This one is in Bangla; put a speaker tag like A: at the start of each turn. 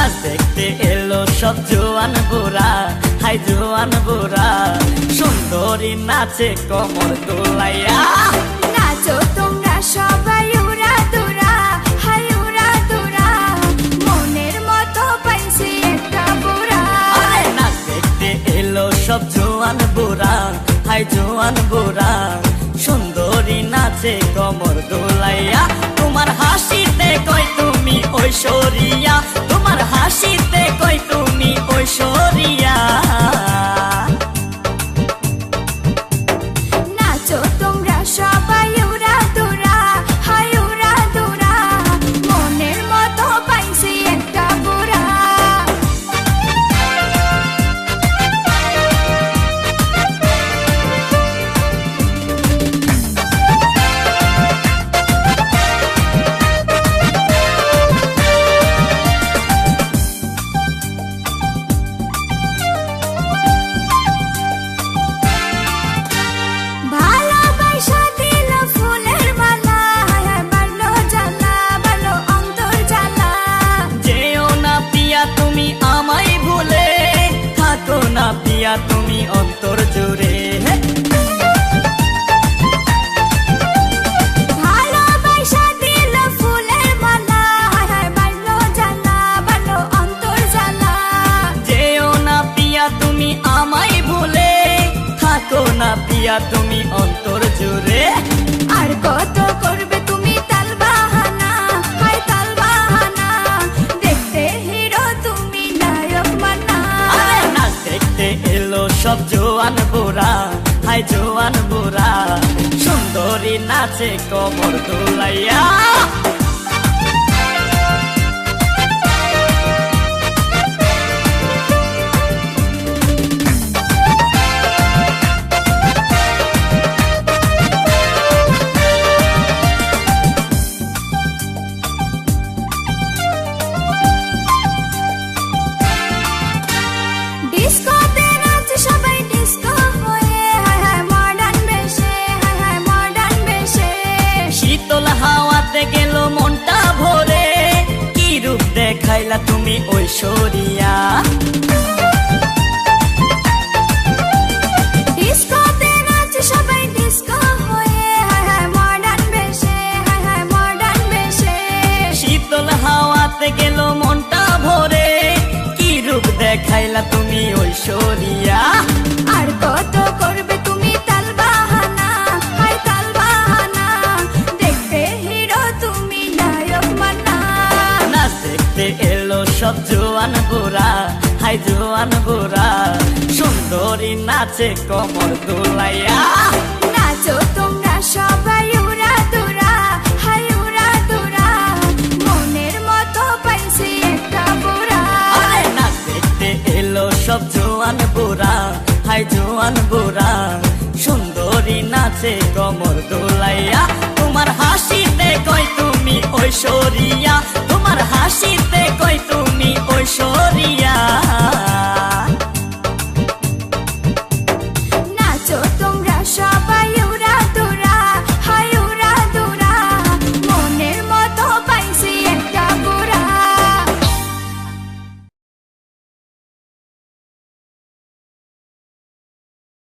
A: নাচ দেখতে এলো সব জোয়ান বুড়া, হাই জোয়ান বুড়া, সুন্দরী নাচে কমর দোলাইয়া।
B: নাচো তোমরা সবাই উড়া দুরা, হাই উড়া দুরা, মনের মতো পাইছি একটা বুড়া।
A: নাচ দেখতে এলো সব জোয়ান বুড়া, হাই জোয়ান বুড়া, সুন্দরী নাচে কমর দোলাইয়া। তোমার হাসিতে কই তুমি ঐশ্বরিয়া, তোমার হাসিতে কই তুমি ঐশ্বরিয়া।
B: নাচো তোমরা সবাই উড়া দুরা, হাই উড়া দুরা, মনের মতো পাইছি একটা বুড়া। ভালোবাসা দিল ফুলের মালা, বাড়লো জ্বালা, বাড়লো অন্তর জ্বালা।
A: যেও না পিয়া তুমি আমায় ভুলে, থাকো না পিয়া তুমি অন্তর জুড়ে।
B: ভালোবাসা দিল ফুলের মালা, বাড়লো জ্বালা, বাড়লো অন্তর জ্বালা।
A: যেও না পিয়া তুমি আমায় ভুলে, থাকো না পিয়া তুমি অন্তর জুড়ে।
B: আর কত করবে তুমি তাল বাহানা, হাই তাল বাহানা, দেখতে হিরো তুমি নায়ক মানা।
A: নাচ দেখতে এলো সব জোয়ান বুড়া, হাই জোয়ান বুড়া, সুন্দরী নাচে কমর দোলাইয়া।
B: ডিস্কোতে নাচ সবাই ডিস্কো হয়ে, হায় হায় মডার্ন বেশে, হায় হায় মডার্ন বেশে।
A: শীতল হাওয়াতে গেল মনটা ভরে, কি রূপ দেখাইলা তুমি ঐশ্বরিয়া।
B: ডিস্কোতে নাচ সবাই ডিস্কো হয়ে, হায় হায় মডার্ন বেশে, হায় হায় মডার্ন বেশে।
A: শীতল হাওয়াতে গেল মনটা ভরে, কি রূপ দেখাইলা তুমি ঐশ্বরিয়া।
B: আর কত করবে তুমি তাল বাহানা, হাই তাল বাহানা, দেখতে হিরো তুমি নায়ক মানা।
A: নাচ দেখতে এলো সব জোয়ান বুড়া, হাই জোয়ান বুড়া, সুন্দরী নাচে কমর দোলাইয়া।
B: নাচো তোমরা সবাই উড়া দুরা, হাই উড়া দুরা, মনের মতো পাইছি একটা বুড়া।
A: নাচ দেখতে এলো সব জোয়ান বুড়া, হাই জোয়ান বুড়া, সুন্দরী নাচে কমর দোলাইয়া। তোমার হাসিতে কই তুমি ঐশ্বরিয়া, তোমার হাসিতে কই তুমি ঐশ্বরিয়া।